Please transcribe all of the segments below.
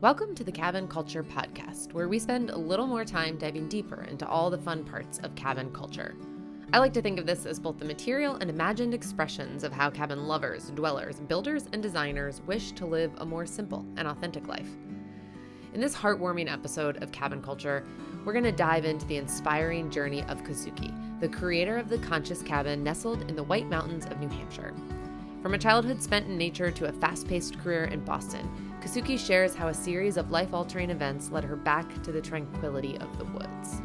Welcome to the Cabin Culture Podcast, where we spend a little more time diving deeper into all the fun parts of cabin culture. I like to think of this as both the material and imagined expressions of how cabin lovers, dwellers, builders, and designers wish to live a more simple and authentic life. In this heartwarming episode of Cabin Culture, we're going to dive into the inspiring journey of Kazuki, the creator of the conscious cabin nestled in the White Mountains of New Hampshire. From a childhood spent in nature to a fast-paced career in Boston, Cassouki shares how a series of life-altering events led her back to the tranquility of the woods.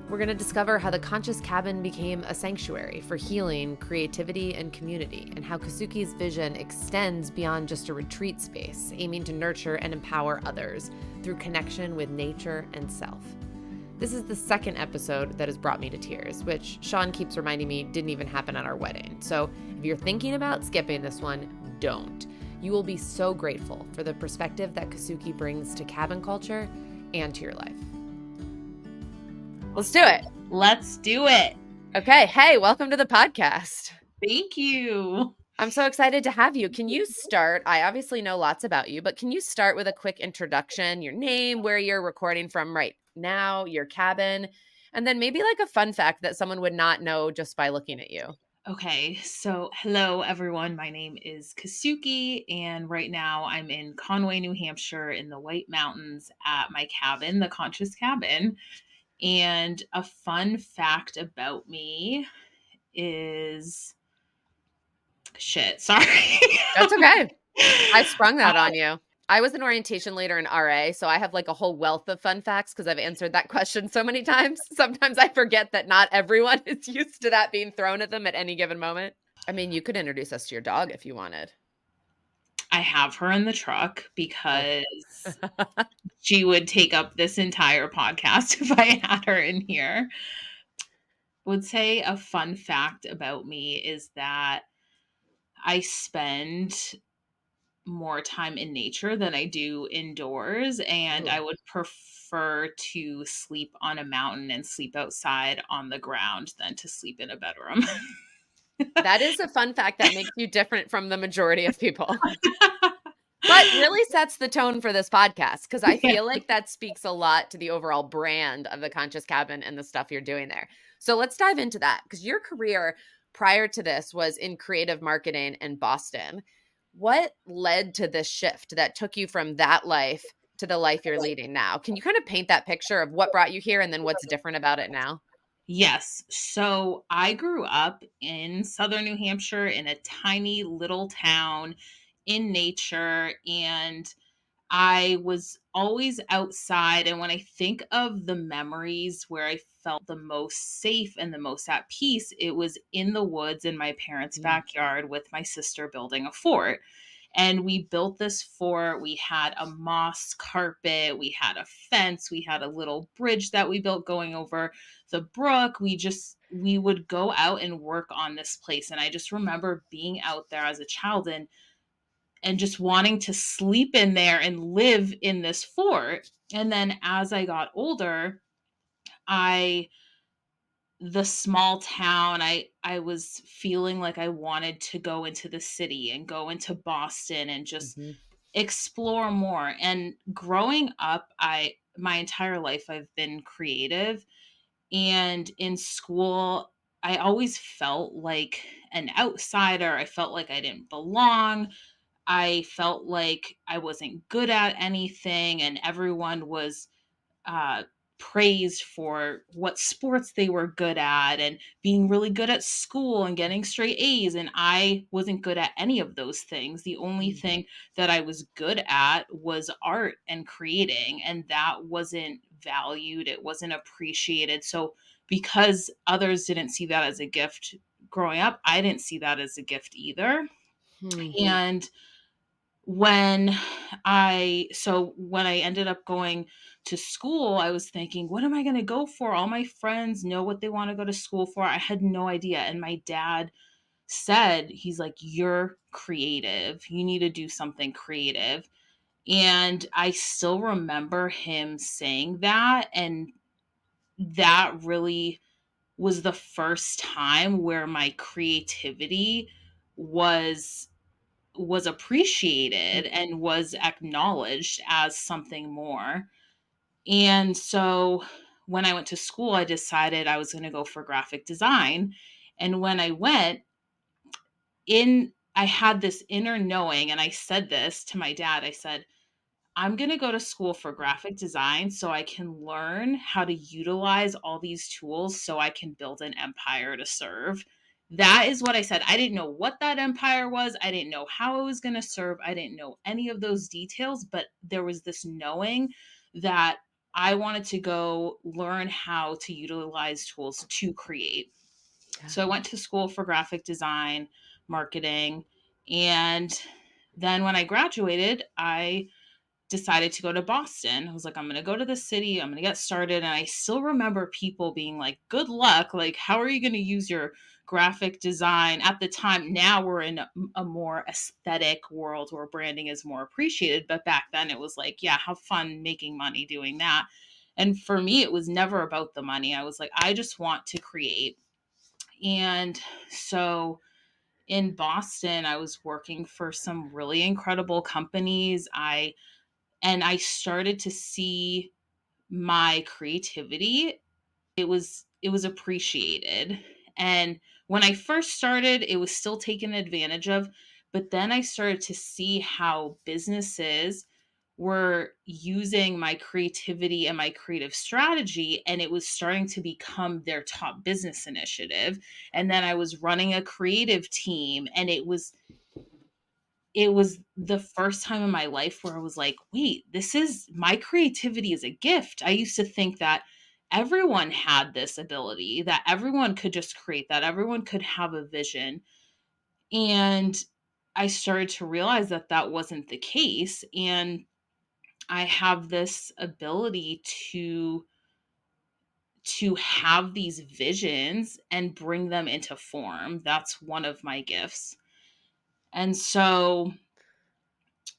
We're going to discover how the conscious cabin became a sanctuary for healing, creativity, and community, and how Kazuki's vision extends beyond just a retreat space, aiming to nurture and empower others through connection with nature and self. This is the second episode that has brought me to tears, which Sean keeps reminding me didn't even happen at our wedding. So if you're thinking about skipping this one, don't. You will be so grateful for the perspective that Cassouki brings to cabin culture and to your life. Let's do it. Let's do it. Okay. Hey, welcome to the podcast. Thank you. I'm so excited to have you. Can you start? I obviously know lots about you, but can you start with a quick introduction, your name, where you're recording from right now, your cabin, and then maybe like a fun fact that someone would not know just by looking at you? Okay, so hello everyone. My name is Cassouki, and right now I'm in Conway, New Hampshire, in the White Mountains at my cabin, the Conscious Cabin. And a fun fact about me is sorry. That's okay. I sprung that on you. I was an orientation leader in RA, so I have like a whole wealth of fun facts because I've answered that question so many times. Sometimes I forget that not everyone is used to that being thrown at them at any given moment. I mean, you could introduce us to your dog if you wanted. I have her in the truck because she would take up this entire podcast if I had her in here. Would say a fun fact about me is that I spend more time in nature than I do indoors, and I would prefer to sleep on a mountain and sleep outside on the ground than to sleep in a bedroom. That is a fun fact that makes you different from the majority of people. But really sets the tone for this podcast because I feel like that speaks a lot to the overall brand of the Conscious Cabin and the stuff you're doing there. So let's dive into that because your career prior to this was in creative marketing in Boston. What led to this shift that took you from that life to the life you're leading now? Can you kind of paint that picture of what brought you here and then what's different about it now? Yes. So I grew up in southern New Hampshire in a tiny little town in nature, and I was always outside. And when I think of the memories where I felt the most safe and the most at peace, it was in the woods in my parents' backyard with my sister building a fort. And we built this fort. We had a moss carpet, we had a fence, we had a little bridge that we built going over the brook. We would go out and work on this place. And I just remember being out there as a child and just wanting to sleep in there and live in this fort. And then as I got older, I the small town, I was feeling like I wanted to go into the city and go into Boston and just explore more. And growing up, I my entire life I've been creative, and in school I always felt like an outsider. I felt like I didn't belong. I felt like I wasn't good at anything, and everyone was uh, praised for what sports they were good at and being really good at school and getting straight A's. And I wasn't good at any of those things. The only thing that I was good at was art and creating, and that wasn't valued, it wasn't appreciated. So, because others didn't see that as a gift growing up, I didn't see that as a gift either. And when when I ended up going to school, I was thinking, what am I going to go for? All my friends know what they want to go to school for. I had no idea. And my dad said, he's like, you're creative. You need to do something creative. And I still remember him saying that. And that really was the first time where my creativity was was appreciated and was acknowledged as something more. And so when I went to school, I decided I was going to go for graphic design. And when I went in, I had this inner knowing, and I said this to my dad. I said, I'm going to go to school for graphic design so I can learn how to utilize all these tools so I can build an empire to serve. That is what I said. I didn't know what that empire was. I didn't know how it was going to serve. I didn't know any of those details, but there was this knowing that I wanted to go learn how to utilize tools to create. Yeah. So I went to school for graphic design, marketing, and then when I graduated, I decided to go to Boston. I was like, I'm going to go to the city. I'm going to get started. And I still remember people being like, good luck. Like, how are you going to use your graphic design at the time? Now we're in a more aesthetic world where branding is more appreciated. But back then it was like, yeah, have fun making money doing that. And for me, it was never about the money. I was like, I just want to create. And so in Boston, I was working for some really incredible companies. I started to see my creativity. It was appreciated. And when I first started, it was still taken advantage of, but then I started to see how businesses were using my creativity and my creative strategy, and it was starting to become their top business initiative. And then I was running a creative team, and it was the first time in my life where I was like, wait, this is my creativity is a gift. I used to think that everyone had this ability, that everyone could just create, that everyone could have a vision. And I started to realize that that wasn't the case. And I have this ability to have these visions and bring them into form. That's one of my gifts. And so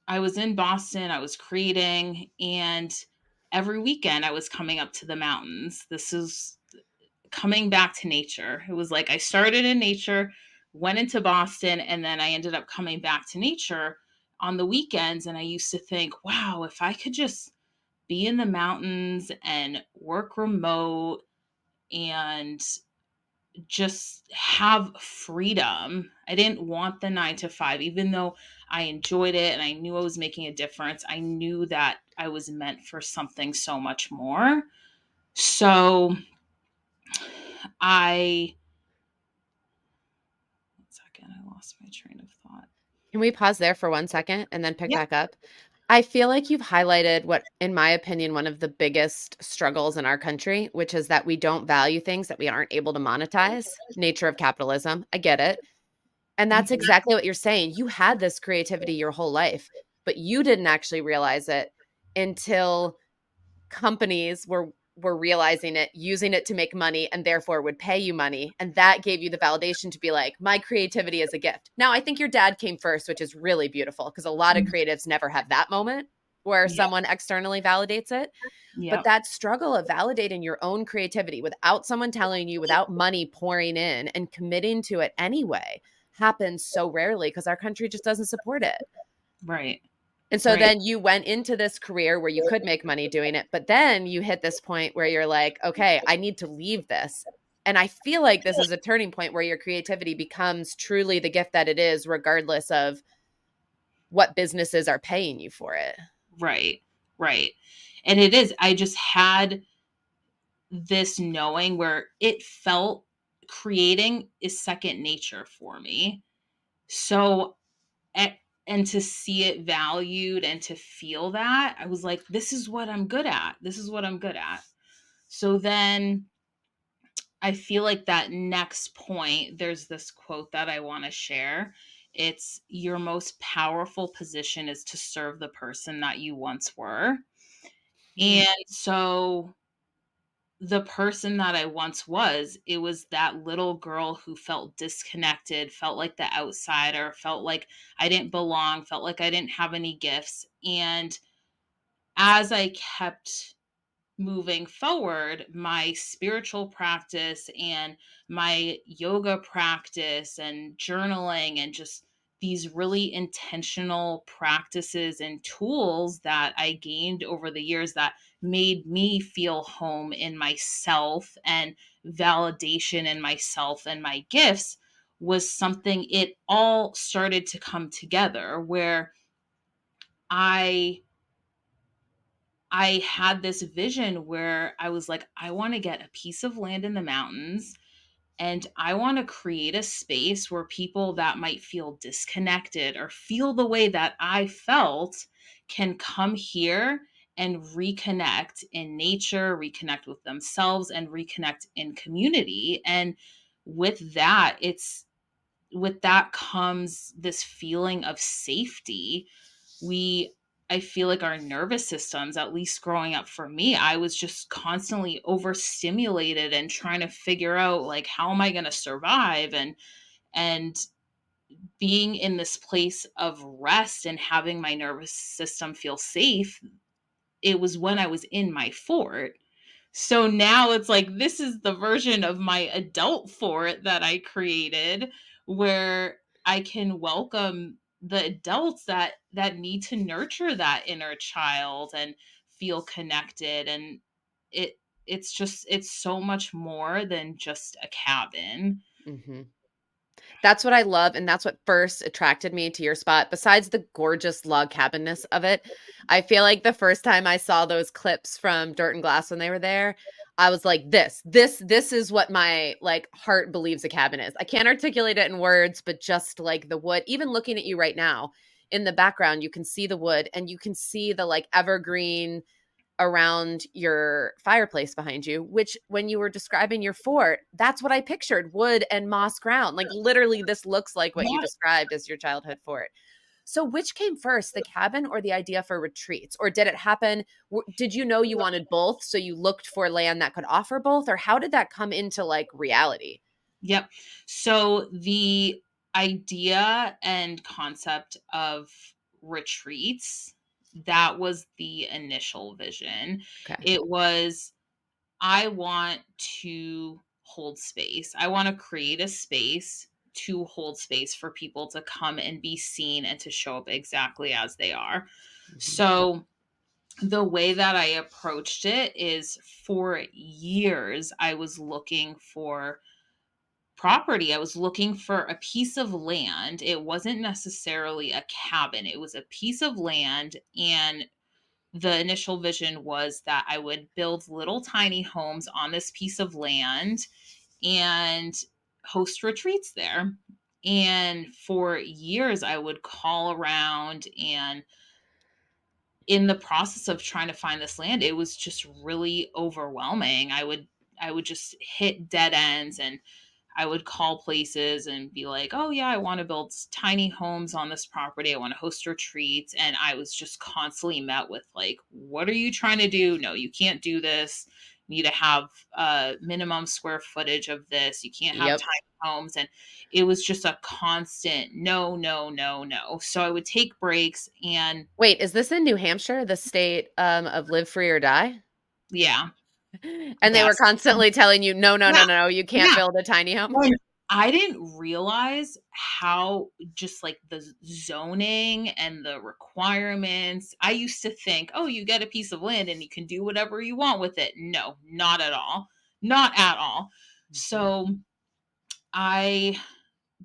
I was in Boston, I was creating, and every weekend I was coming up to the mountains. This is coming back to nature. It was like I started in nature, went into Boston, and then I ended up coming back to nature on the weekends. And I used to think, wow, if I could just be in the mountains and work remote and just have freedom. I didn't want the 9 to 5, even though I enjoyed it and I knew I was making a difference. I knew that I was meant for something so much more. So I, 1 second, I lost my train of thought. Can we pause there for 1 second and then pick Yeah. back up? I feel like you've highlighted what, in my opinion, one of the biggest struggles in our country, which is that we don't value things that we aren't able to monetize. Nature of capitalism. I get it. And that's Mhm. exactly what you're saying. You had this creativity your whole life, but you didn't actually realize it until companies were realizing it, using it to make money, and therefore would pay you money. And that gave you the validation to be like, my creativity is a gift. Now, I think your dad came first, which is really beautiful because a lot of creatives never have that moment where Yep. someone externally validates it. But Yep. that struggle of validating your own creativity without someone telling you, without money pouring in and committing to it anyway, happens so rarely because our country just doesn't support it. Right. And so Right. then you went into this career where you could make money doing it, but then you hit this point where you're like, okay, I need to leave this. And I feel like this is a turning point where your creativity becomes truly the gift that it is, regardless of what businesses are paying you for it. Right. Right. And it is, I just had this knowing where it felt creating is second nature for me. So, a- and to see it valued and to feel that, I was like, this is what I'm good at. This is what I'm good at. So then I feel like that next point, there's this quote that I want to share. It's your most powerful position is to serve the person that you once were. Mm. And so the person that I once was, it was that little girl who felt disconnected, felt like the outsider, felt like I didn't belong, felt like I didn't have any gifts. And as I kept moving forward, my spiritual practice and my yoga practice and journaling and just these really intentional practices and tools that I gained over the years that made me feel home in myself and validation in myself and my gifts was something, it all started to come together where I I had this vision where I was like, I want to get a piece of land in the mountains and I want to create a space where people that might feel disconnected or feel the way that I felt can come here and reconnect in nature, reconnect with themselves, and reconnect in community. And with that, with that comes this feeling of safety. we I feel like our nervous systems, at least growing up for me, I was just constantly overstimulated and trying to figure out like how am I going to survive, and being in this place of rest and having my nervous system feel safe, it was when I was in my fort. So now it's like this is the version of my adult fort that I created where I can welcome the adults that need to nurture that inner child and feel connected, and it it's so much more than just a cabin. Mhm. That's what I love, and that's what first attracted me to your spot. Besides the gorgeous log cabinness of it, I feel like the first time I saw those clips from Dirt and Glass when they were there, I was like, this is what my, like, heart believes a cabin is. I can't articulate it in words, but just, like, the wood even looking at you right now, in the background, you can see the wood, and you can see the, like, evergreen around your fireplace behind you, which when you were describing your fort, that's what I pictured, wood and moss ground. Like literally this looks like what you Yeah. described as your childhood fort. So which came first, the cabin or the idea for retreats? Or did it happen did you know you wanted both so you looked for land that could offer both, or how did that come into like reality? Yep. So the idea and concept of retreats, that was the initial vision. Okay. It was, I want to hold space. I want to create a space to hold space for people to come and be seen and to show up exactly as they are. Mhm. So the way that I approached it is, for years I was looking for property. I was looking for a piece of land. It wasn't necessarily a cabin, it was a piece of land. And the initial vision was that I would build little tiny homes on this piece of land and host retreats there. And for years, I would call around, and in the process of trying to find this land, it was just really overwhelming. I would just hit dead ends, and I would call places and be like, "Oh yeah, I want to build tiny homes on this property. I want to host retreats." And I was just constantly met with like, "What are you trying to do? No, you can't do this. You need to have a minimum square footage of this. You can't have Yep. tiny homes." And it was just a constant no, no, no, no. So I would take breaks, and Wait, is this in New Hampshire, the state of live free or die? yeah, And they were yes. constantly telling you, no, no, Yeah, no, no, you can't yeah. build a tiny home. And I didn't realize how just like the zoning and the requirements. I used to think, oh, you get a piece of land and you can do whatever you want with it. No, not at all. Not at all. Mhm. So I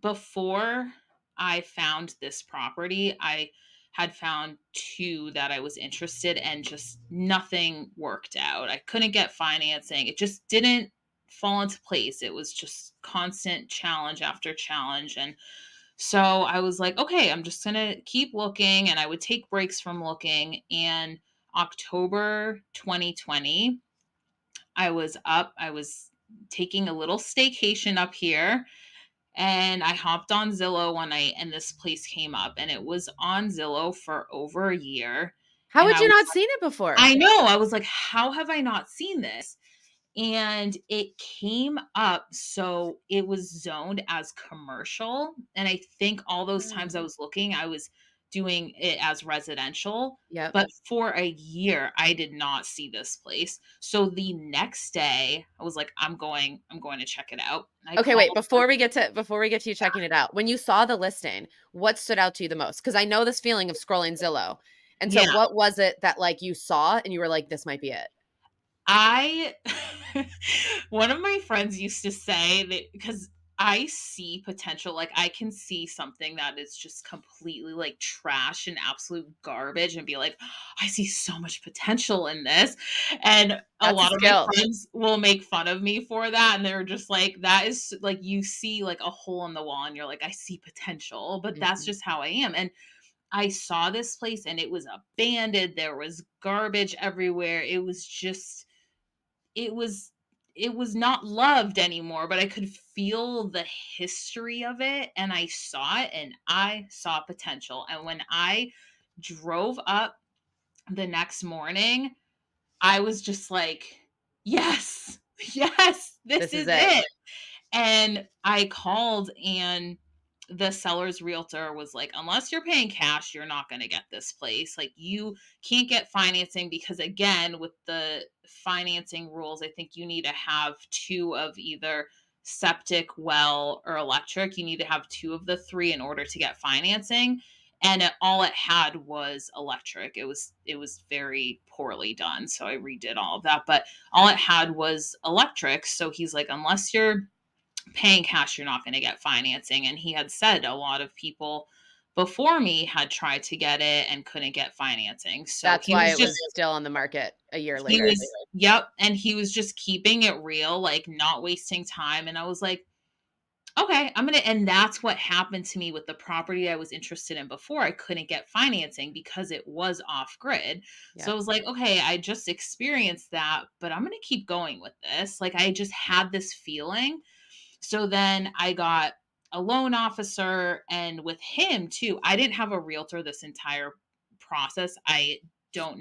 before I found this property, I had found two that I was interested in, just nothing worked out. I couldn't get financing. It just didn't fall into place. It was just constant challenge after challenge. And so I was like, okay, I'm just going to keep looking. And I would take breaks from looking. And October 2020, I was taking a little staycation up here, and I hopped on Zillow one night and this place came up, and it was on Zillow for over a year. How And had you not seen it before? I know, I was like, how have I not seen this? And it came up. So it was zoned as commercial. And I think all those times I Mm. was looking, I was doing it as residential, Yep. but for a year, I did not see this place. So the next day, I was like, I'm going to check it out." I Okay, wait, called her. before we get to you checking it out, when you saw the listing, what stood out to you the most? Because I know this feeling of scrolling Zillow. And so Yeah. what was it that like you saw and you were like, this might be it? I one of my friends used to say that, because I see potential, like I can see something that is just completely like trash and absolute garbage and be like, I see so much potential in this. And a That's a lot of my skill. friends will make fun of me for that. And they're just like, that is like, you see like a hole in the wall and you're like, I see potential, but that's Mhm. just how I am. And I saw this place and it was abandoned. There was garbage everywhere. It was it was not loved anymore, but I could feel the history of it, and I saw it and I saw potential. And when I drove up the next morning, I was just like, yes, yes, this This is is it. it. And I called, and the seller's realtor was like, unless you're paying cash, you're not going to get this place. Like, you can't get financing because, again, with the financing rules, I think you need to have two of either septic, well, or electric. You need to have two of the three in order to get financing. And all it had was electric. It was very poorly done. So I redid all of that. But all it had was electric. So he's like, unless you're paying cash, you're not going to get financing. And he had said a lot of people before me had tried to get it and couldn't get financing. So That's why it was still on the market a year he later. was, yep. And he was just keeping it real, like not wasting time. And I was like, okay, and that's what happened to me with the property I was interested in before. I couldn't get financing because it was off grid. So I Yep. was like, okay, I just experienced that, but I'm going to keep going with this. Like, I just had this feeling. So then I got a loan officer, and with him too, I didn't have a realtor this entire process. I didn't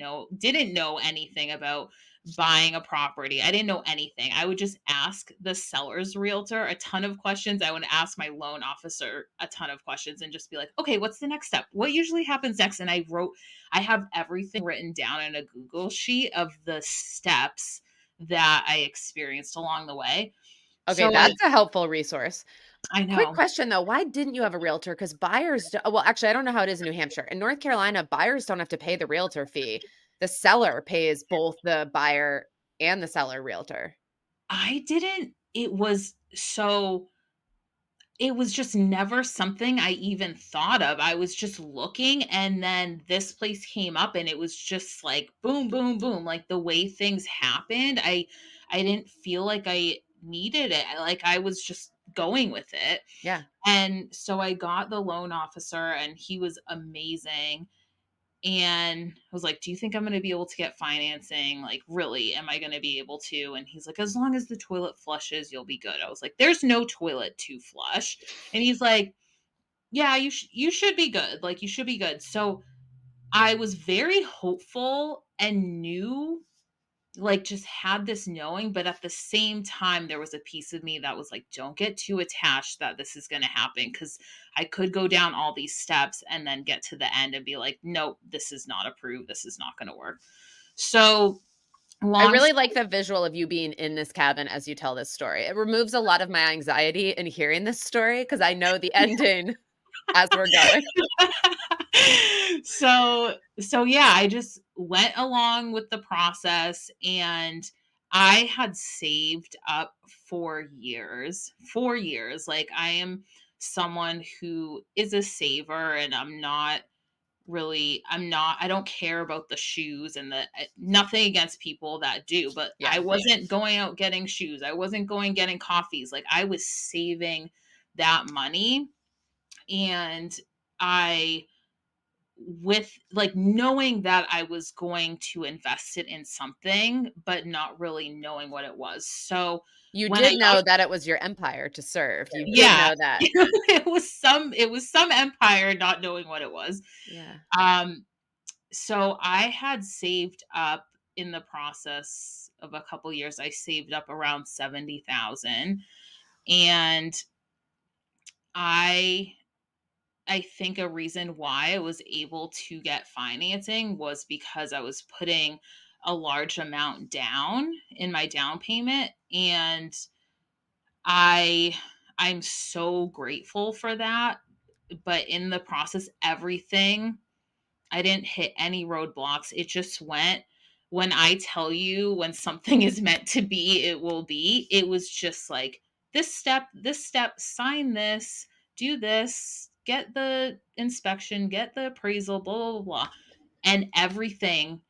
know anything about buying a property. I didn't know anything. I would just ask the seller's realtor a ton of questions. I would ask my loan officer a ton of questions and just be like, okay, what's the next step? What usually happens next? And I have everything written down in a Google sheet of the steps that I experienced along the way. Okay, So that's a helpful resource. I Quick know. question though, why didn't you have a realtor? Because buyers, well, actually, I don't know how it is in New Hampshire. In North Carolina, buyers don't have to pay the realtor fee. The seller pays both the buyer and the seller realtor. I didn't it was just never something I even thought of. I was just looking, and then this place came up, and it was just like boom, boom, boom, like the way things happened. I didn't feel like I needed it. Like, I was just going with it. Yeah. And so I got the loan officer, and he was amazing. And I was like, "Do you think I'm gonna be able to get financing? Like, really, am I gonna be able to?" And he's like, "As long as the toilet flushes, you'll be good." I was like, "There's no toilet to flush." And he's like, "Yeah, you should be good. Like, you should be good." So I was very hopeful and knew, like, just had this knowing, but at the same time, there was a piece of me that was like, don't get too attached that this is going to happen, because I could go down all these steps and then get to the end and be like, nope, this is not approved. This is not going to work. So, I long really like story. the visual of you being in this cabin as you tell this story. It removes a lot of my anxiety in hearing this story because I know the ending as we're going. So yeah, I just went along with the process, and I had saved up for years. For years. Like, I am someone who is a saver, and I don't care about the shoes and nothing against people that do, but I Yeah. wasn't going out getting shoes. I wasn't going getting coffees. Like, I was saving that money. And I with like knowing that I was going to invest it in something, but not really knowing what it was. So You when I did got know that it was your empire to serve. You did yeah, know that. it was some empire, not knowing what it was. Yeah. Um, so I had saved up, in the process of a couple years, I saved up around 70,000, and I I think a reason why I was able to get financing was because I was putting a large amount down in my down payment, and I I'm so grateful for that. But in the process, everything, I didn't hit any roadblocks. It just went. When I tell you when something is meant to be, it will be. It was just like this step, sign this, do this, get the inspection, get the appraisal, blah, blah, blah, blah. And everything,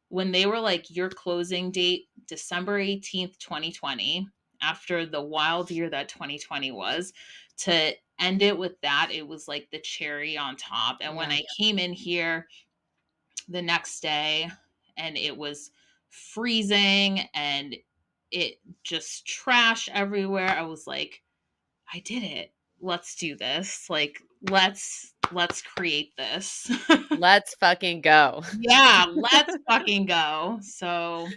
when they were like, your closing date, December 18th, 2020, after the wild year that 2020 was, to end it with that, it was like the cherry on top. And when Yeah. I came in here the next day and it was freezing and it just trash everywhere, I was like, I did it. Let's do this. Like, let's create this. Let's fucking go. Yeah, let's fucking go. So,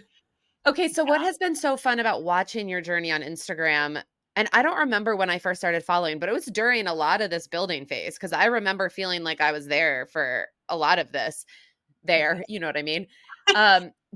Okay, so what has been so fun about watching your journey on Instagram? And I don't remember when I first started following, but it was during a lot of this building phase because I remember feeling like I was there for a lot of this. There, you know what I mean?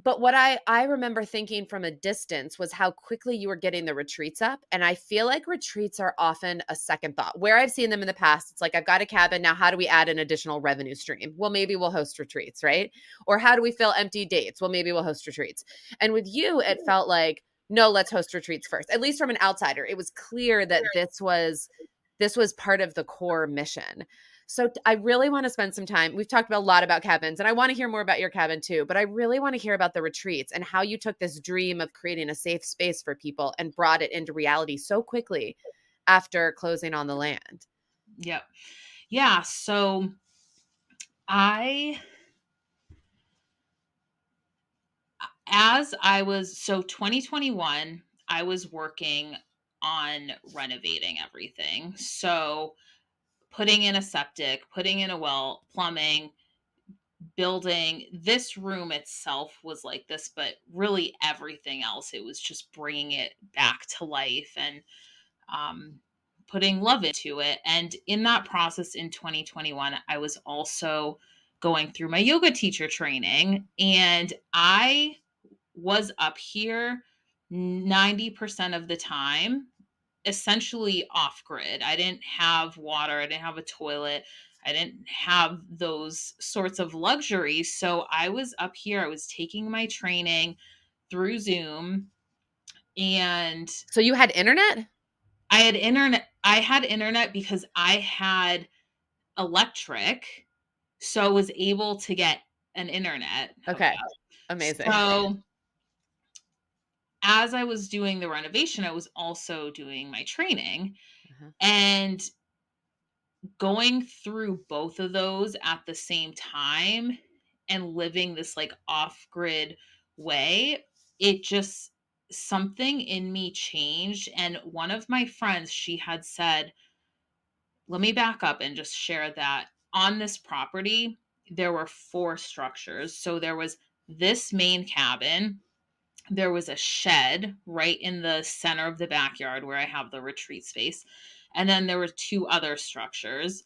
But what I remember thinking from a distance was how quickly you were getting the retreats up, and I feel like retreats are often a second thought. Where I've seen them in the past, it's like, I've got a cabin, now how do we add an additional revenue stream? Well, maybe we'll host retreats, right? Or how do we fill empty dates? Well, maybe we'll host retreats. And with you, it felt like, no, let's host retreats first. At least from an outsider, it was clear that this was part of the core mission. So I really want to spend some time. We've talked about a lot about cabins, and I want to hear more about your cabin too, but I really want to hear about the retreats and how you took this dream of creating a safe space for people and brought it into reality so quickly after closing on the land. yep. Yeah, so I as I was so 2021, I was working on renovating everything. So, putting in a septic, putting in a well, plumbing, building. This room itself was like this, but really everything else, it was just bringing it back to life and um, putting love into it. And in that process in 2021, I was also going through my yoga teacher training, and I was up here 90% of the time essentially off grid. I didn't have water, I didn't have a toilet, I didn't have those sorts of luxuries. So I was up here, I was taking my training through Zoom, and So you had internet? I had internet because I had electric, so I was able to get an internet Okay. hookup. Amazing. So as I was doing the renovation, I was also doing my training. Uh-huh. And going through both of those at the same time and living this like off grid way, it just, something in me changed. And one of my friends, she had said, let me back up and just share that on this property, there were four structures. So there was this main cabin, there was a shed right in the center of the backyard where I have the retreat space. And then there were two other structures.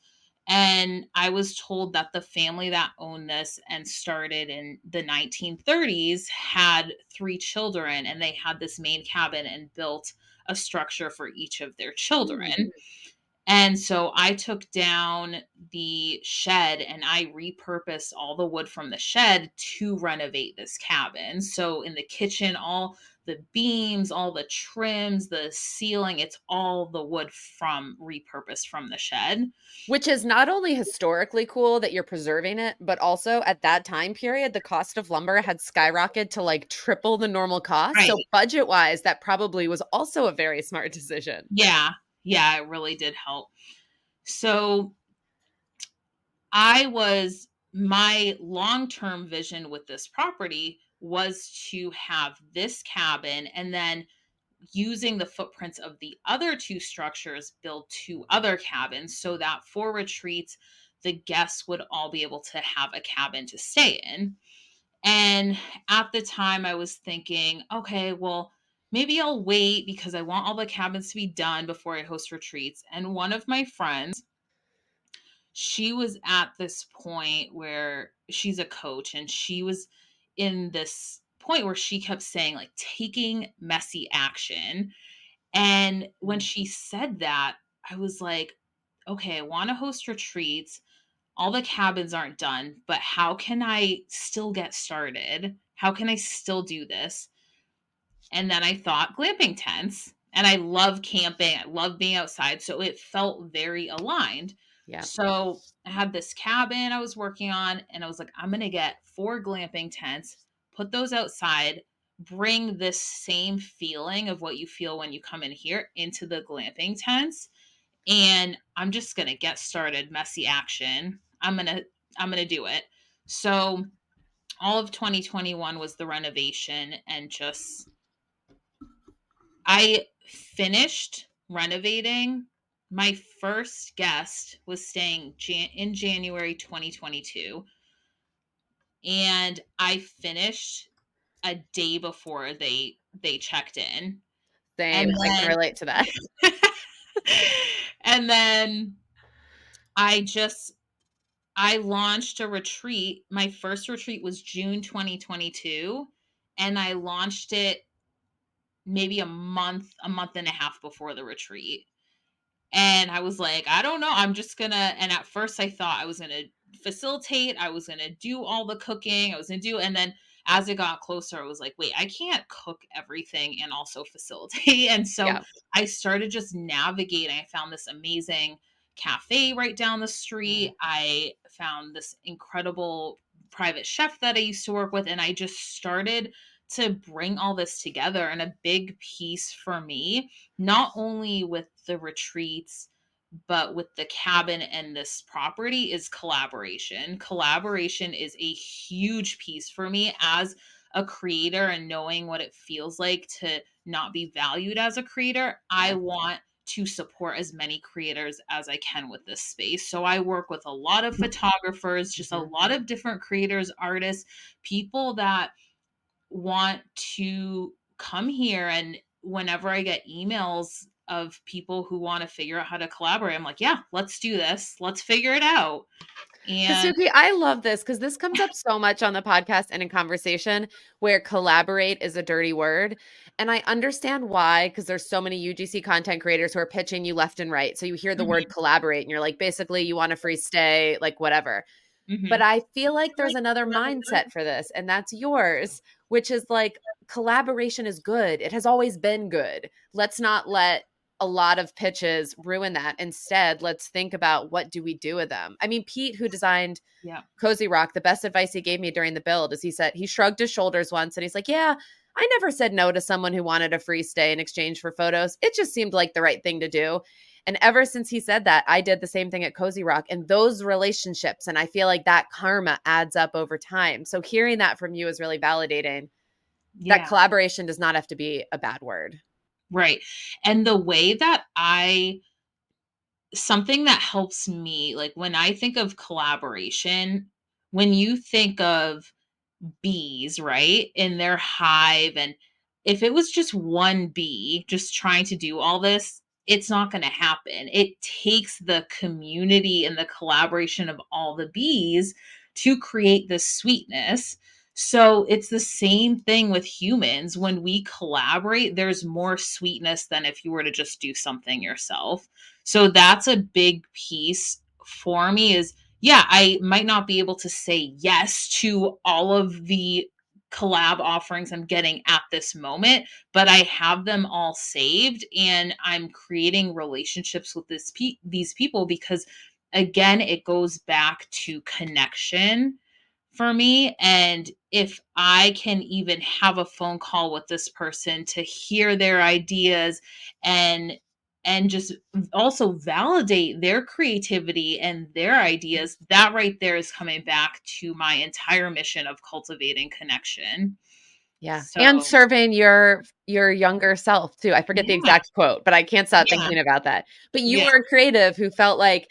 And I was told that the family that owned this and started in the 1930s had three children, and they had this main cabin and built a structure for each of their children. Mm. And so I took down the shed and I repurposed all the wood from the shed to renovate this cabin. So in the kitchen, all the beams, all the trims, the ceiling, it's all the wood from repurposed from the shed. Which is not only historically cool that you're preserving it, but also at that time period, the cost of lumber had skyrocketed to like triple the normal cost. Right. So budget wise, that probably was also a very smart decision. Yeah. Yeah, it really did help. So my long-term vision with this property was to have this cabin and then using the footprints of the other two structures, build two other cabins so that for retreats, the guests would all be able to have a cabin to stay in. And at the time, I was thinking, okay, well, maybe I'll wait because I want all the cabins to be done before I host retreats. And one of my friends, she was at this point where she's a coach, and she was in this point where she kept saying, like, taking messy action. And when Mm. she said that, I was like, okay, I want to host retreats. All the cabins aren't done, but how can I still get started? How can I still do this? And then I thought glamping tents. And I love camping. I love being outside. So it felt very aligned. Yeah. So I had this cabin I was working on, and I was like, I'm going to get 4 glamping tents, put those outside, bring this same feeling of what you feel when you come in here into the glamping tents. And I'm just going to get started, messy action. I'm going to do it. So all of 2021 was the renovation, and just I finished renovating. My first guest was staying in January 2022, and I finished a day before they checked in. And Same. I can then relate to that. and then I just I launched a retreat. My first retreat was June 2022, and I launched it maybe a month and a half before the retreat. And I was like, I don't know. I'm just gonna. And at first, I thought I was gonna facilitate. I was gonna do all the cooking. I was gonna do. And then as it got closer, I was like, wait, I can't cook everything and also facilitate. And so Yeah. I started just navigating. I found this amazing cafe right down the Mm. street. I found this incredible private chef that I used to work with, and I just started to bring all this together. And a big piece for me, not only with the retreats, but with the cabin and this property, is collaboration. Collaboration is a huge piece for me as a creator, and knowing what it feels like to not be valued as a creator. I Yeah. want to support as many creators as I can with this space. So I work with a lot of photographers, just a Mhm. lot of different creators, artists, people that want to come here. And whenever I get emails of people who want to figure out how to collaborate, I'm like, yeah, let's do this. Let's figure it out. And Kazuki, I love this because this comes up so much on the podcast and in conversation where collaborate is a dirty word. And I understand why, because there's so many UGC content creators who are pitching you left and right. So you hear the word mhm, collaborate and you're like, basically, you want a free stay, like whatever. But mhm. I feel like there's another mindset for this, and that's yours, which is like collaboration is good. It has always been good. Let's not let a lot of pitches ruin that. Instead, let's think about what do we do with them. I mean, Pete, who designed Yeah. Cozy Rock, the best advice he gave me during the build is he shrugged his shoulders once and he's like, yeah, I never said no to someone who wanted a free stay in exchange for photos. It just seemed like the right thing to do. And ever since he said that, I did the same thing at Cozy Rock and those relationships. And I feel like that karma adds up over time. So hearing that from you is really validating that Yeah. collaboration does not have to be a bad word. Right. And the way that something that helps me, like when I think of collaboration, when you think of bees, right? In their hive. And if it was just one bee just trying to do all this, it's not going to happen. It takes the community and the collaboration of all the bees to create this sweetness. So it's the same thing with humans. When we collaborate, there's more sweetness than if you were to just do something yourself. So that's a big piece for me, is yeah, I might not be able to say yes to all of the collab offerings I'm getting at this moment, but I have them all saved, and I'm creating relationships with these people, because again, it goes back to connection for me. And if I can even have a phone call with this person to hear their ideas, and just also validate their creativity and their ideas, that right there is coming back to my entire mission of cultivating connection. Yeah. So And serving your younger self too. I forget the yeah, exact quote, but I can't stop yeah, thinking about that. But you yeah, were a creative who felt like,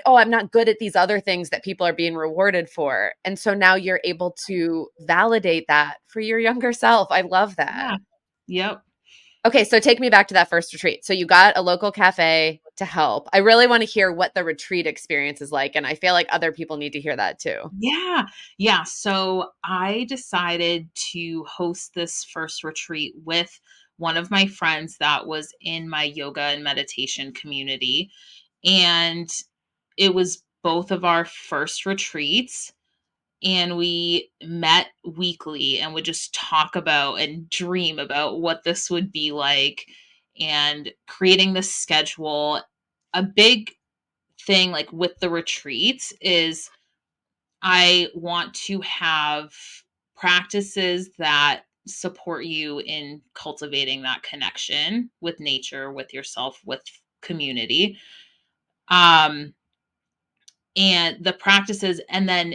oh, I'm not good at these other things that people are being rewarded for. And so now you're able to validate that for your younger self. I love that. yeah, yep. Okay, so take me back to that first retreat. So you got a local cafe to help. I really want to hear what the retreat experience is like, and I feel like other people need to hear that too. Yeah. Yeah. So I decided to host this first retreat with one of my friends that was in my yoga and meditation community. And it was both of our first retreats. And we met weekly and would just talk about and dream about what this would be like and creating the schedule. A big thing, like with the retreats, is I want to have practices that support you in cultivating that connection with nature, with yourself, with community. Um, and the practices, and then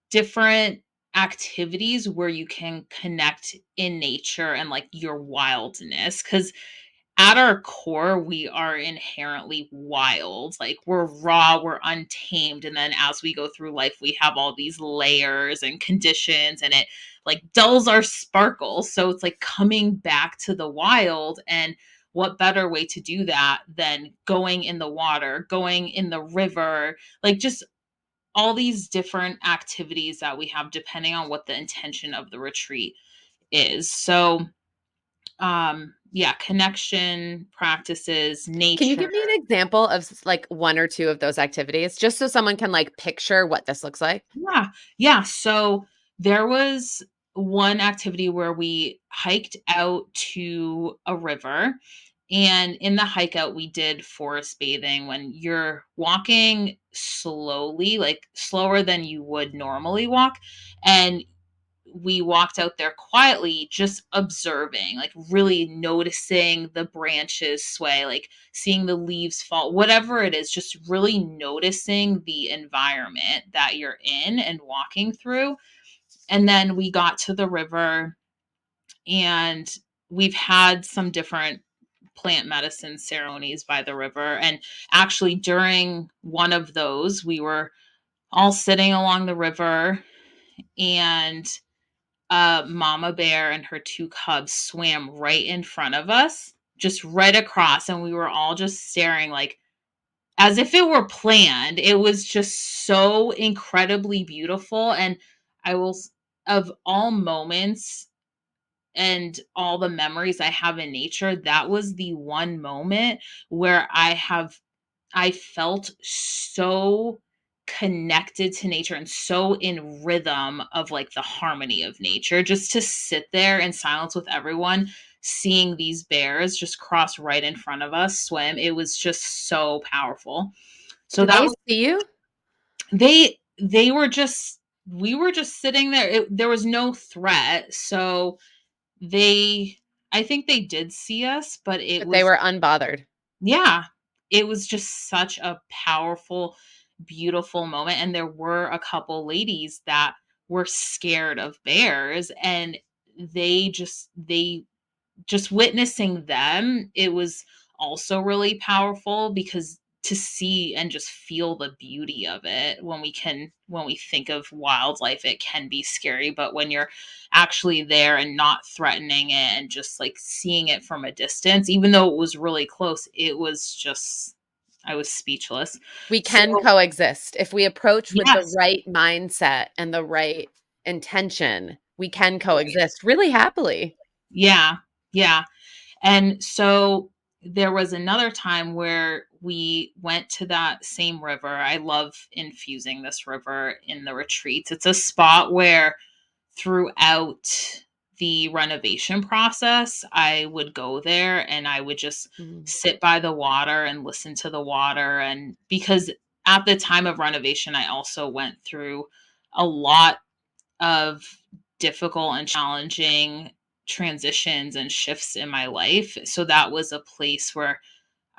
different activities where you can connect in nature and like your wildness. Because at our core, we are inherently wild. Like we're raw, we're untamed. And then as we go through life, we have all these layers and conditions, and it like dulls our sparkle. So it's like coming back to the wild. And what better way to do that than going in the water, going in the river, like just all these different activities that we have depending on what the intention of the retreat is. So yeah, connection practices, Can you nature. give me an example of like one or two of those activities just so someone can like picture what this looks like? Yeah. Yeah. So there was one activity where we hiked out to a river. And in the hike out, we did forest bathing when you're walking slowly, like slower than you would normally walk. And we walked out there quietly, just observing, like really noticing the branches sway, like seeing the leaves fall, whatever it is, just really noticing the environment that you're in and walking through. And then we got to the river, and we've had some different plant medicine ceremonies by the river. And actually, during one of those, we were all sitting along the river, and mama bear and her two cubs swam right in front of us, just right across, and we were all just staring like as if it were planned. It was just so incredibly beautiful. And I will of all moments and all the memories I have in nature, that was the one moment where I felt so connected to nature and so in rhythm of like the harmony of nature, just to sit there in silence with everyone, seeing these bears just cross right in front of us swim. It was just so powerful. So Did that they was see you? they were just we were just sitting there. There was no threat. So they I think they did see us, but it But they was were unbothered. yeah, it was just such a powerful, beautiful moment. And there were a couple ladies that were scared of bears, and they just witnessing them, it was also really powerful, because to see and just feel the beauty of it, when we think of wildlife, it can be scary, but when you're actually there and not threatening it and just like seeing it from a distance, even though it was really close, it was just I was speechless. We So can coexist. If we approach with the yes. right mindset and the right intention, we can Right. coexist really happily. Yeah. Yeah. And so there was another time where we went to that same river. I love infusing this river in the retreats. It's a spot where throughout the renovation process, I would go there and I would just Mm. sit by the water and listen to the water. And because at the time of renovation, I also went through a lot of difficult and challenging transitions and shifts in my life. So that was a place where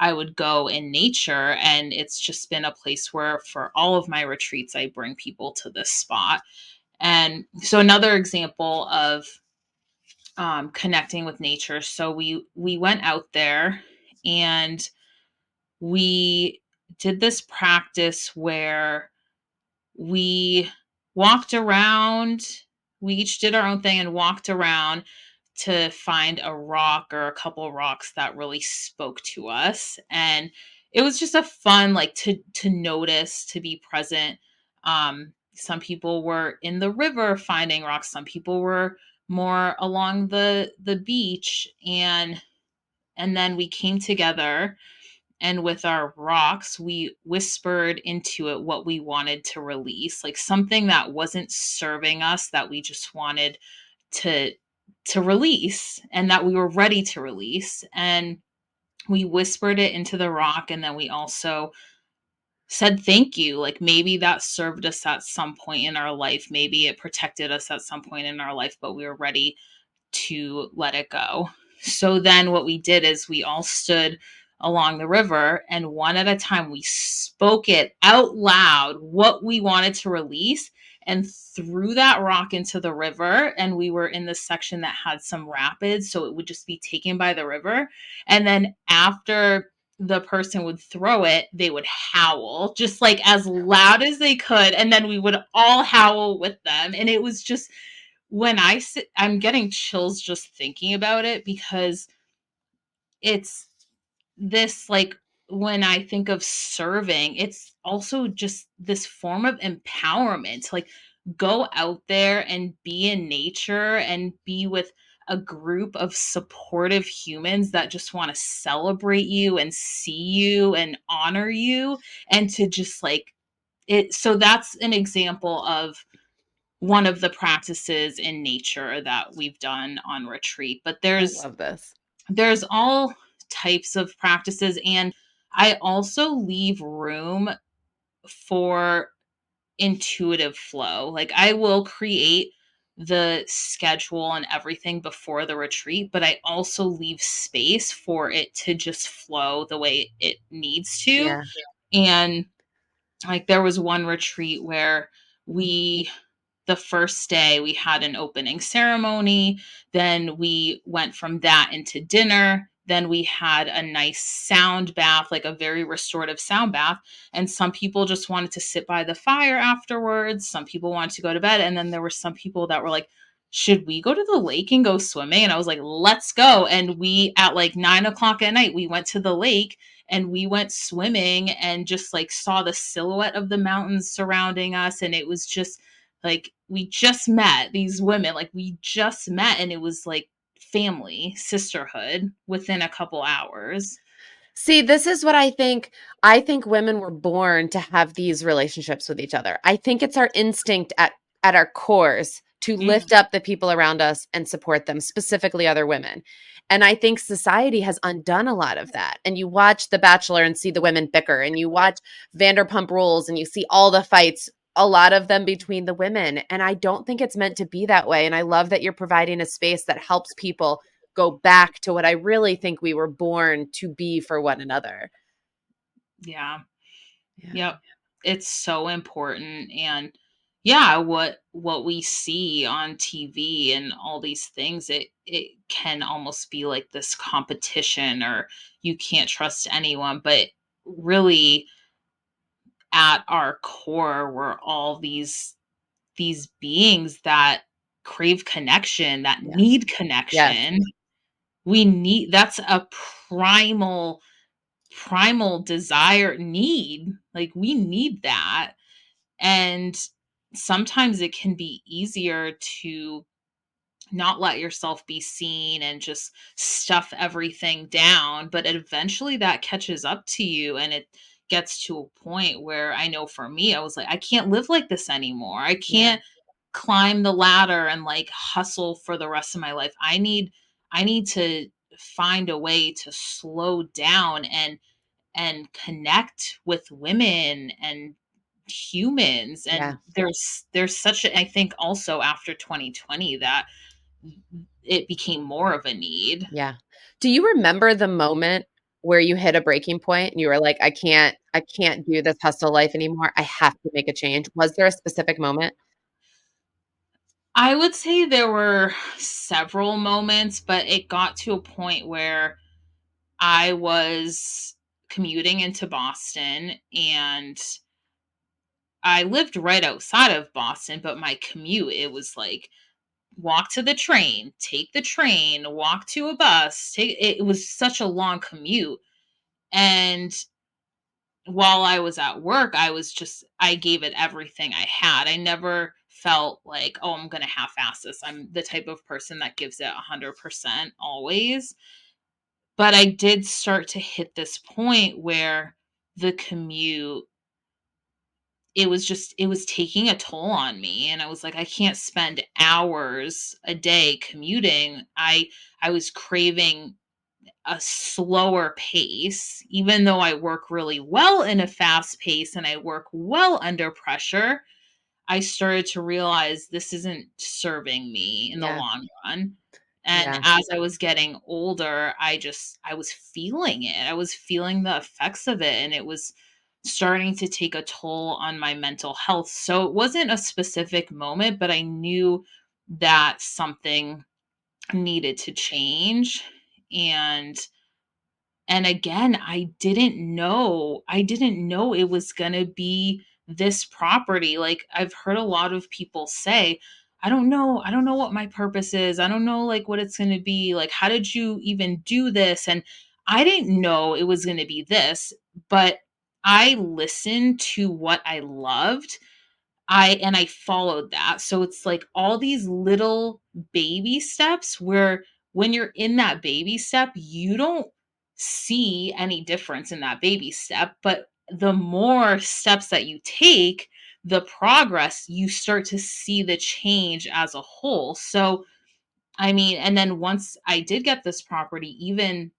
I would go in nature. And it's just been a place where, for all of my retreats, I bring people to this spot. And so, another example of connecting with nature. So we went out there, and we did this practice where we walked around. We each did our own thing and walked around to find a rock or a couple rocks that really spoke to us. And it was just a fun, like, to notice, to be present. Some people were in the river finding rocks, some people were more along the beach, and then we came together, and with our rocks we whispered into it what we wanted to release, like something that wasn't serving us, that we just wanted to release, and that we were ready to release. And we whispered it into the rock, and then we also said thank you. Like, maybe that served us at some point in our life, maybe it protected us at some point in our life, but we were ready to let it go. So then what we did is we all stood along the river, and one at a time we spoke it out loud what we wanted to release, and threw that rock into the river. And we were in the section that had some rapids, so it would just be taken by the river. And then after the person would throw it, they would howl just like as loud as they could, and then we would all howl with them. And it was just, when I'm getting chills just thinking about it, because it's this, like, when I think of serving, it's also just this form of empowerment to, like, go out there and be in nature and be with a group of supportive humans that just want to celebrate you and see you and honor you, and to just like it. So that's an example of one of the practices in nature that we've done on retreat. But I there's love this. there's all types of practices, and I also leave room for intuitive flow. Like, I will create the schedule and everything before the retreat, but I also leave space for it to just flow the way it needs to. Yeah. And like, there was one retreat where we the first day we had an opening ceremony, then we went from that into dinner, then we had a nice sound bath, like a very restorative sound bath, and some people just wanted to sit by the fire afterwards, some people wanted to go to bed, and then there were some people that were like, should we go to the lake and go swimming? And I was like, let's go. And we, at like 9 o'clock at night, we went to the lake and we went swimming and just like saw the silhouette of the mountains surrounding us. And it was just like, we just met these women, like we just met, and it was like family, sisterhood within a couple hours. See, this is what I think. I think women were born to have these relationships with each other. I think it's our instinct at our cores to Mhm. lift up the people around us and support them, specifically other women. And I think society has undone a lot of that. And you watch The Bachelor and see the women bicker, and you watch Vanderpump Rules and you see all the fights, a lot of them between the women. And I don't think it's meant to be that way. And I love that you're providing a space that helps people go back to what I really think we were born to be for one another. Yeah. Yeah. Yep. It's so important. And yeah, what we see on TV and all these things, it can almost be like this competition, or you can't trust anyone. But really, at our core, we're all these beings that crave connection, that Yes. need Yes. connection. We need, that's a primal desire, need. Like, we need that. And sometimes it can be easier to not let yourself be seen and just stuff everything down, but eventually that catches up to you, and it gets to a point where, I know for me, I was like, I can't live like this anymore. I Yeah. can't climb the ladder and like hustle for the rest of my life. I need to find a way to slow down and connect with women and humans. Yeah. And there's such a, I think also after 2020, that it became more of a need. Yeah. Do you remember the moment where you hit a breaking point and you were like, I can't do this hustle life anymore. I have to make a change. Was there a specific moment? I would say there were several moments, but it got to a point where I was commuting into Boston, and I lived right outside of Boston, but my commute, it was like walk to the train, take the train, walk to a bus, take it was such a long commute. And while I was at work, I gave it everything I had. I never felt like, oh, I'm going to half ass this. I'm the type of person that gives it 100% always. But I did start to hit this point where the commute, it was taking a toll on me, and I was like, I can't spend hours a day commuting. I was craving a slower pace, even though I work really well in a fast pace and I work well under pressure. I started to realize this isn't serving me in the Yeah. long run. And Yeah. as I was getting older, I was feeling it. I was feeling the effects of it, and it was starting to take a toll on my mental health. So it wasn't a specific moment, but I knew that something needed to change. And again, I didn't know it was gonna be this property. Like, I've heard a lot of people say, I don't know what my purpose is. I don't know, like, what it's gonna be. Like, how did you even do this?" And I didn't know it was gonna be this, but I listened to what I loved. I followed that. So it's like all these little baby steps where when you're in that baby step, you don't see any difference in that baby step, but the more steps that you take, the progress, you start to see the change as a whole. So, I mean, and then once I did get this property, even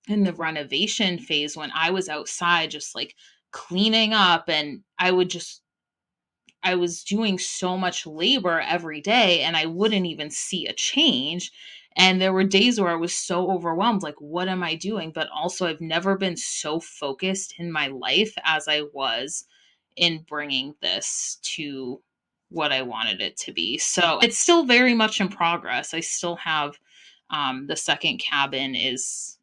in the renovation phase when I was outside just like cleaning up, and I was doing so much labor every day and I wouldn't even see a change. And there were days where I was so overwhelmed, like, what am I doing? But also, I've never been so focused in my life as I was in bringing this to what I wanted it to be. So it's still very much in progress. I still have the second cabin is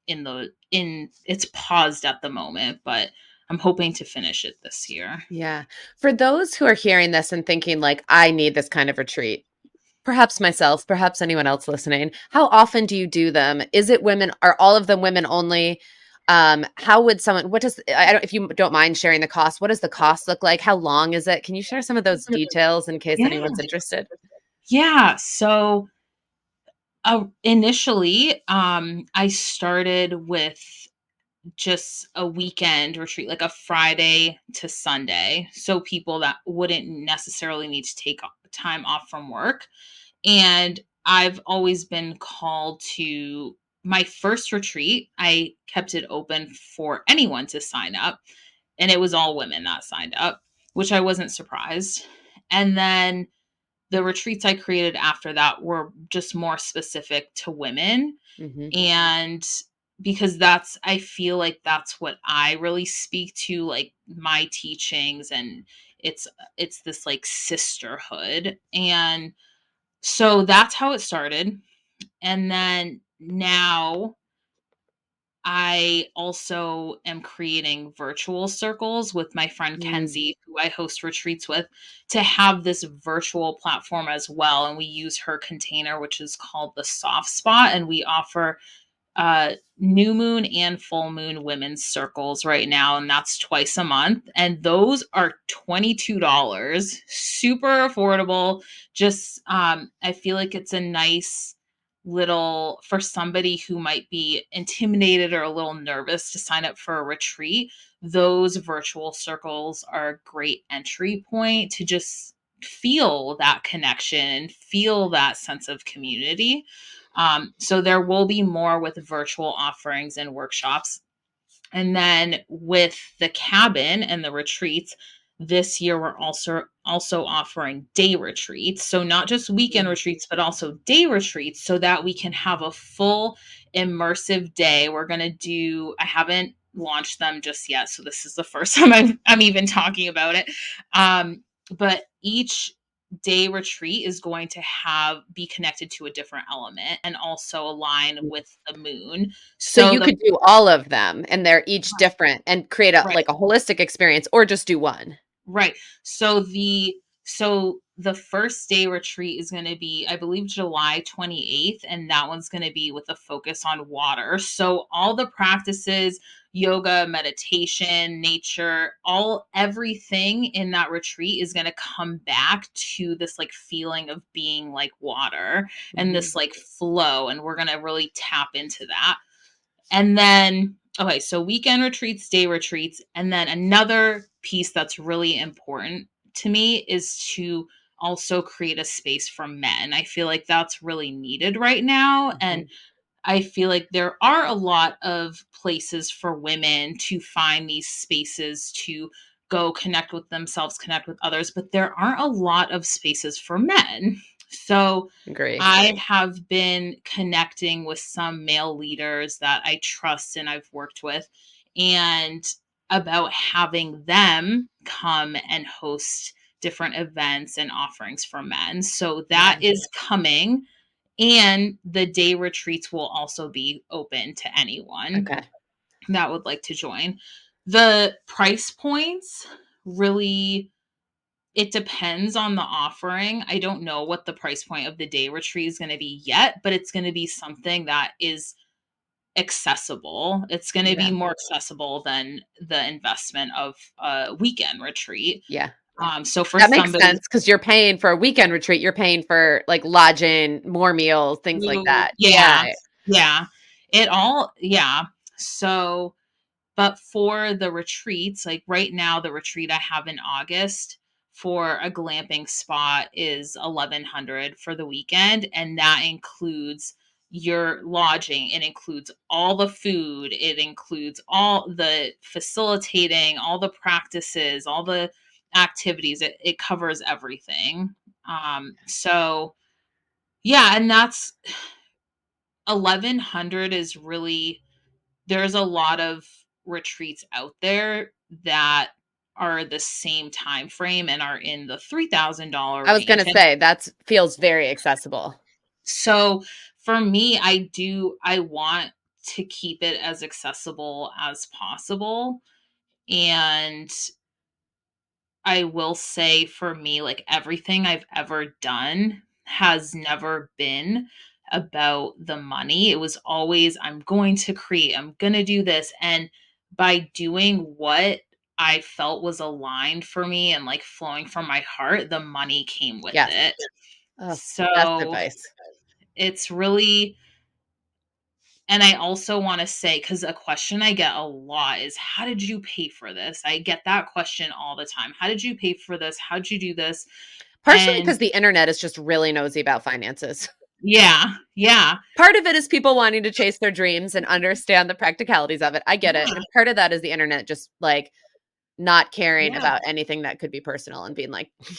in it's paused at the moment, but I'm hoping to finish it this year. Yeah. For those who are hearing this and thinking like, I need this kind of retreat, perhaps myself, perhaps anyone else listening, how often do you do them? Is it women? Are all of them women only? How would someone, what does, I don't, if you don't mind sharing the cost, what does the cost look like? How long is it? Can you share some of those details in case Yeah. anyone's interested? Yeah. So initially, I started with just a weekend retreat, like a Friday to Sunday. So people that wouldn't necessarily need to take time off from work. And I've always been called to my first retreat. I kept it open for anyone to sign up, and it was all women that signed up, which I wasn't surprised. And then the retreats I created after that were just more specific to women. Hmm. And because that's I feel like that's what I really speak to, like my teachings, and it's it's this like sisterhood. And so that's how it started. And then now I also am creating virtual circles with my friend Mm. Kenzie, who I host retreats with, to have this virtual platform as well. And we use her container, which is called the Soft Spot. And we offer new moon and full moon women's circles right now, and that's twice a month. And those are $22, super affordable. Just, I feel like it's a nice little for somebody who might be intimidated or a little nervous to sign up for a retreat. Those virtual circles are a great entry point to just feel that connection, feel that sense of community. So there will be more with virtual offerings and workshops. And then with the cabin and the retreats, this year we're also offering day retreats. So not just weekend retreats, but also day retreats so that we can have a full immersive day. We're going to do I haven't launched them just yet, so this is the first time I'm even talking about it. But each day retreat is going to have be connected to a different element and also align with the moon. So So you the could do all of them and they're each different and create a right. like a holistic experience or just do one. Right. So the first day retreat is going to be, I believe, July 28th, and that one's going to be with a focus on water. So all the practices, yoga, meditation, nature, everything in that retreat is going to come back to this like feeling of being like water and Mhm. this like flow, and we're going to really tap into that. And then, okay, so weekend retreats, day retreats. And then another piece that's really important to me is to also create a space for men. I feel like that's really needed right now. And Mhm. I feel like there are a lot of places for women to find these spaces to go connect with themselves, connect with others, but there aren't a lot of spaces for men. So Agree. I have been connecting with some male leaders that I trust and I've worked with, and about having them come and host different events and offerings for men. So Yeah. that is coming, and the day retreats will also be open to anyone Okay. that would like to join. The price points really, it depends on the offering. I don't know what the price point of the day retreat is going to be yet, but it's going to be something that is accessible. It's going to be Yeah. more accessible than the investment of a weekend retreat. Yeah. So for That makes somebody, sense because you're paying for a weekend retreat. You're paying for like lodging, more meals, things like food, that. Yeah. yeah, yeah, it all, yeah. So, but for the retreats, like right now, the retreat I have in August for a glamping spot is 1100 for the weekend, and that includes your lodging. It includes all the food. It includes all the facilitating, all the practices, all the activities. It covers everything. So yeah, and that's 1100 is really, there's a lot of retreats out there that are the same time frame and are in the $3,000 I was range. gonna And say that feels very accessible. so for me, I want to keep it as accessible as possible. And I will say for me, like everything I've ever done has never been about the money. It was always, I'm going to create, I'm going to do this. And by doing what I felt was aligned for me and like flowing from my heart, the money came with Yes. it. Oh, best So advice. it's really, and I also want to say, because a question I get a lot is, how did you pay for this? I get that question all the time. How did you pay for this? How did you do this? Partially And because the internet is just really nosy about finances. yeah, yeah, Part of it is people wanting to chase their dreams and understand the practicalities of it. I get it. yeah, And part of that is the internet just like not caring yeah, about anything that could be personal and being like, can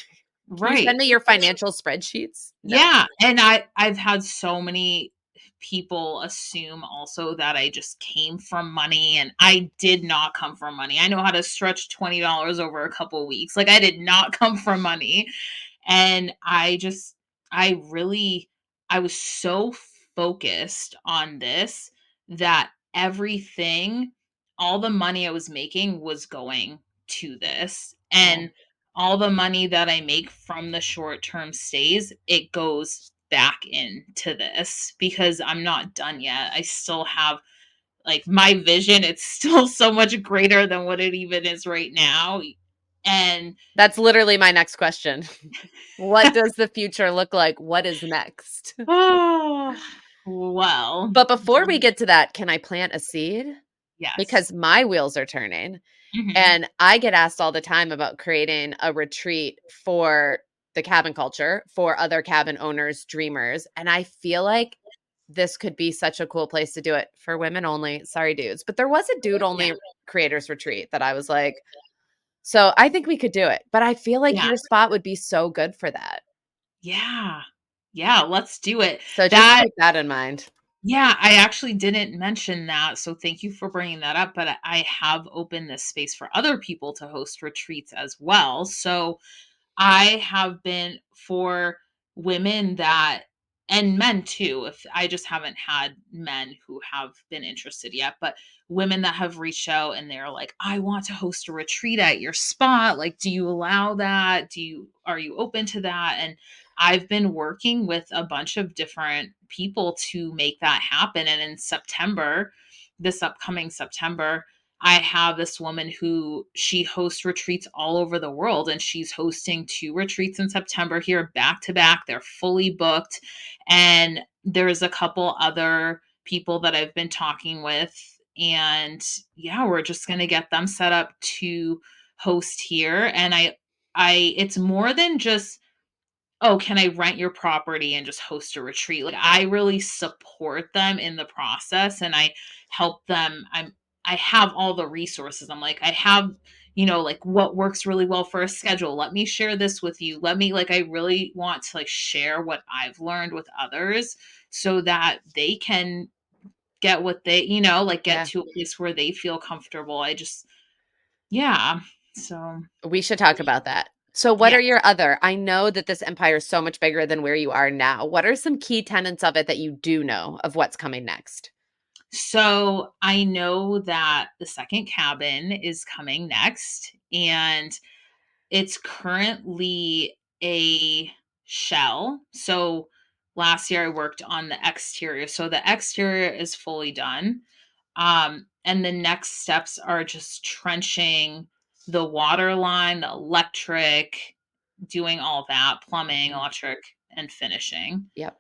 you send right. me your financial spreadsheets? No. Yeah, and I've had so many people assume also that I just came from money, and I did not come from money. I know how to stretch $20 over a couple weeks. Like I did not come from money. And I really, I was so focused on this that everything, all the money I was making was going to this. Yeah. And all the money that I make from the short term stays, it goes back into this because I'm not done yet. I still have like my vision, it's still so much greater than what it even is right now. And That's literally my next question. What does the future look like? What is next? oh, well, But before we get to that, can I plant a seed? yes. Because my wheels are turning. Mhm. And I get asked all the time about creating a retreat for the cabin culture, for other cabin owners, dreamers. And I feel like this could be such a cool place to do it for women only. Sorry, dudes. But there was a dude Yeah. only creators retreat that I was like, so I think we could do it. But I feel like Yeah. your spot would be so good for that. Yeah. Yeah, let's do it. So just That keep that in mind. Yeah, I actually didn't mention that, so thank you for bringing that up, but I have opened this space for other people to host retreats as well. So, I have been for women that and men too, if I just haven't had men who have been interested yet, but women that have reached out and they're like, I want to host a retreat at your spot. Like, do you allow that? Are you open to that? And I've been working with a bunch of different people to make that happen. And in September, this upcoming September, I have this woman who she hosts retreats all over the world, and she's hosting 2 retreats in September here back to back. They're fully booked, and there's a couple other people that I've been talking with. And yeah, we're just going to get them set up to host here. And it's more than just, oh, can I rent your property and just host a retreat? Like, I really support them in the process, and I help them. I have all the resources. I'm like, I have, like what works really well for a schedule. Let me share this with you. I really want to like share what I've learned with others so that they can get what they, like get Yeah. to a place where they feel comfortable. Yeah. So, We should talk about that. So, what yeah. are your other? I know that this empire is so much bigger than where you are now. What are some key tenets of it that you do know of what's coming next? So I know that the second cabin is coming next, and it's currently a shell. So last year I worked on the exterior. So the exterior is fully done. And the next steps are just trenching the water line, the electric, doing all that, plumbing, Mhm. electric, and finishing. Yep.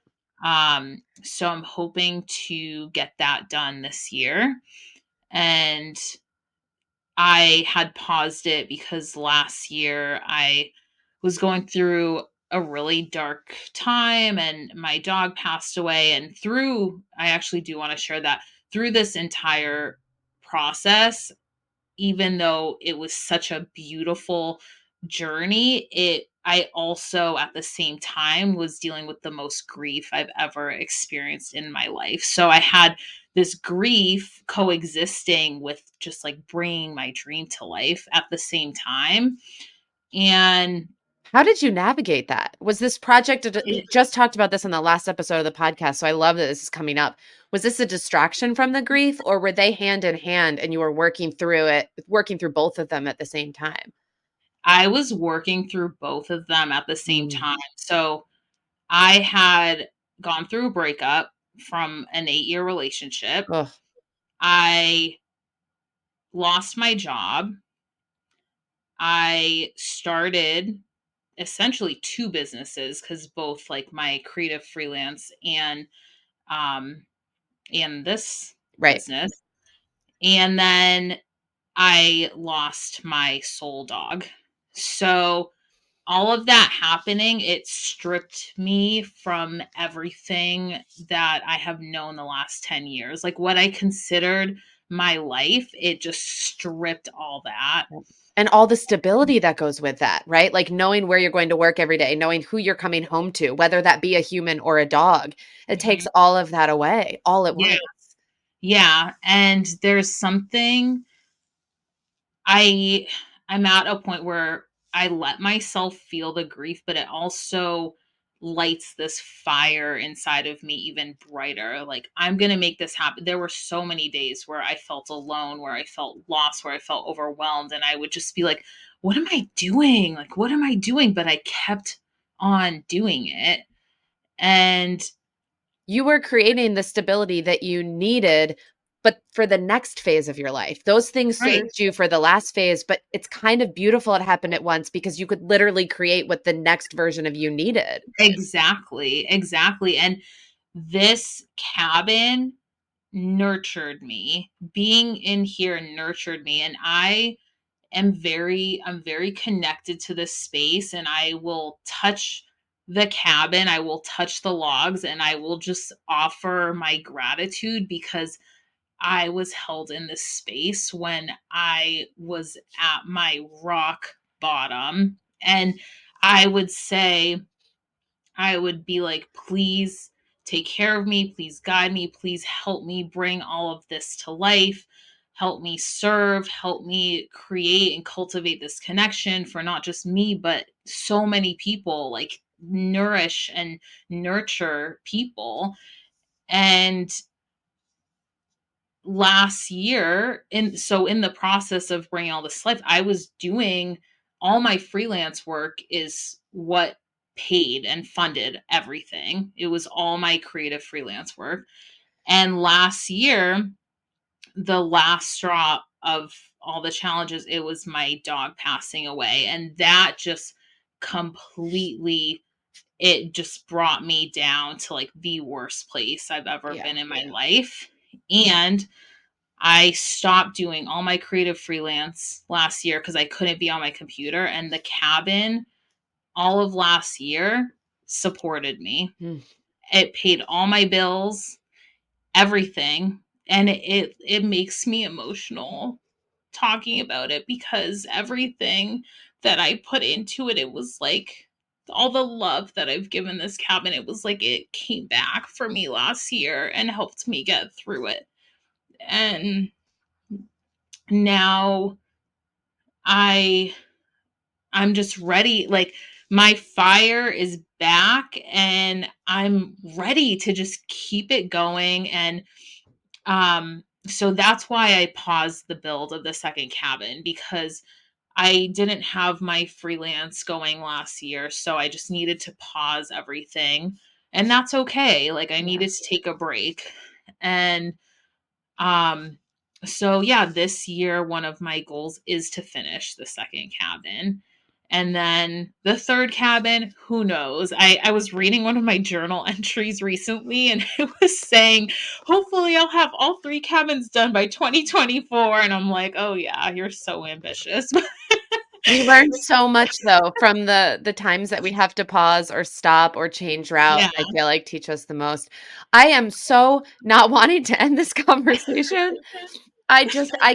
So I'm hoping to get that done this year. And I had paused it because last year I was going through a really dark time and my dog passed away. And I actually do want to share that through this entire process, even though it was such a beautiful journey, I also at the same time was dealing with the most grief I've ever experienced in my life. So I had this grief coexisting with just like bringing my dream to life at the same time. And How did you navigate that? Was this project, we it, just talked about this in the last episode of the podcast, so I love that this is coming up. Was this a distraction from the grief, or were they hand in hand and you were working through both of them at the same time? I was working through both of them at the same Mm. time. So I had gone through a breakup from an 8-year relationship. Oh, I lost my job. I started essentially 2 businesses because both like my creative freelance um and this right. business. And then I lost my soul dog. So all of that happening, it stripped me from everything that I have known the last 10 years. Like what I considered my life, it just stripped all that. Yep. And all the stability that goes with that, right? Like knowing where you're going to work every day, knowing who you're coming home to, whether that be a human or a dog. It takes Mhm. all of that away all at Yeah. once. Yeah. And there's something I I'm at a point where I let myself feel the grief, but it also lights this fire inside of me even brighter. Like, I'm going to make this happen. There were so many days where I felt alone, where I felt lost, where I felt overwhelmed. And I would just be like, what am I doing? Like, what am I doing? But I kept on doing it. And You were creating the stability that you needed, but for the next phase of your life. Those things right, served you for the last phase, but it's kind of beautiful it happened at once because you could literally create what the next version of you needed. exactly, exactly. And this cabin nurtured me. Being in here nurtured me, and I'm very connected to this space, and I will touch the cabin, I will touch the logs, and I will just offer my gratitude because I was held in this space when I was at my rock bottom. And I would say I would be like, please take care of me. Please guide me. Please help me bring all of this to life. Help me serve. Help me create and cultivate this connection for not just me, but so many people. Like, nourish and nurture people. And last year, in the process of bringing all this life, I was doing all my freelance work is what paid and funded everything. It was all my creative freelance work. And last year, the last straw of all the challenges, it was my dog passing away. And that just completely, it just brought me down to like the worst place I've ever been in my life. And I stopped doing all my creative freelance last year because I couldn't be on my computer. And the cabin, all of last year, supported me. It paid all my bills, everything. And it makes me emotional talking about it, because everything that I put into it, it was like all the love that I've given this cabin, it was like it came back for me last year and helped me get through it. And now I'm just ready. Like, my fire is back and I'm ready to just keep it going. And so that's why I paused the build of the second cabin, because I didn't have my freelance going last year. So I just needed to pause everything. And that's okay. Like, I needed to take a break. And um so yeah, this year one of my goals is to finish the second cabin. And then the third cabin, who knows? I was reading one of my journal entries recently, and it was saying, hopefully I'll have all three cabins done by 2024. And I'm like, oh yeah, you're so ambitious. We learn so much though from the times that we have to pause or stop or change route. Yeah. I feel like teach us the most. I am so not wanting to end this conversation. I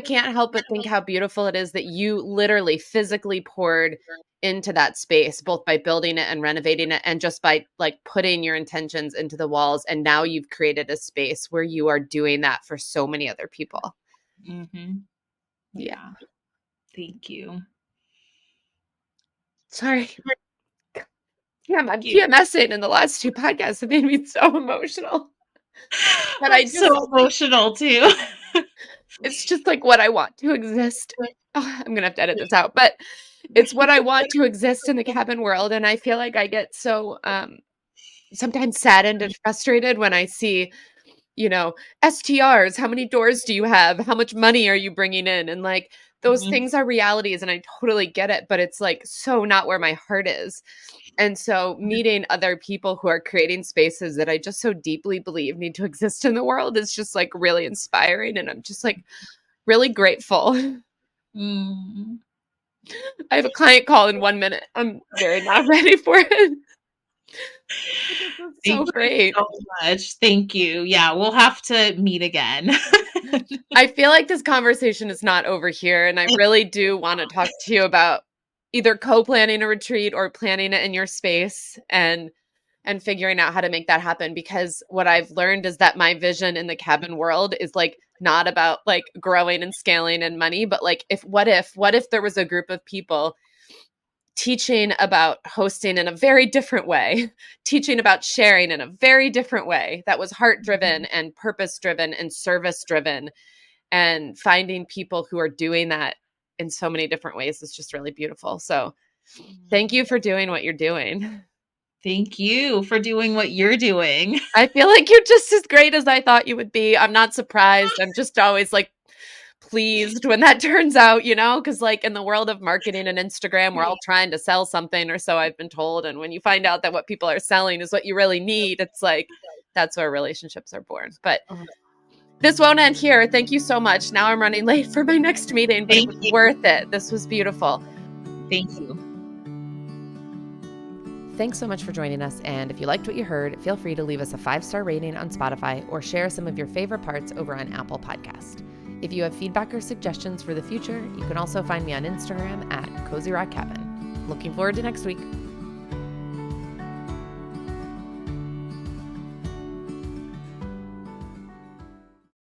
can't help but think how beautiful it is that you literally physically poured into that space, both by building it and renovating it, and just by like putting your intentions into the walls. And now you've created a space where you are doing that for so many other people. Mm-hmm. Yeah. Thank you. Sorry. Yeah, I'm PMSing in the last two podcasts. It made me so emotional. But I'm so emotional too. It's just like what I want to exist. Oh, I'm gonna have to edit this out, but it's what I want to exist in the cabin world. And I feel like I get so sometimes saddened and frustrated when I see, STRs, how many doors do you have? How much money are you bringing in? And like those things are realities, and I totally get it, but it's like so not where my heart is. And so meeting other people who are creating spaces that I just so deeply believe need to exist in the world is just like really inspiring. And I'm just like really grateful. Mm. I have a client call in 1 minute. I'm very not ready for it. So great. So much. Thank you. Yeah, we'll have to meet again. I feel like this conversation is not over here, and I really do want to talk to you about either co-planning a retreat or planning it in your space and figuring out how to make that happen, because what I've learned is that my vision in the cabin world is like not about like growing and scaling and money, but like what if there was a group of people teaching about hosting in a very different way, teaching about sharing in a very different way that was heart driven and purpose driven and service driven, and finding people who are doing that in so many different ways is just really beautiful. So thank you for doing what you're doing. Thank you for doing what you're doing. I feel like you're just as great as I thought you would be. I'm not surprised. I'm just always like pleased when that turns out, because like in the world of marketing and Instagram, we're all trying to sell something, or so I've been told. And when you find out that what people are selling is what you really need, it's like, that's where relationships are born. But this won't end here. Thank you so much. Now I'm running late for my next meeting, but it was worth it. This was beautiful. Thank you. Thanks so much for joining us. And if you liked what you heard, feel free to leave us a 5-star rating on Spotify or share some of your favorite parts over on Apple Podcast. If you have feedback or suggestions for the future, you can also find me on Instagram at Cozy Rock Cabin. Looking forward to next week.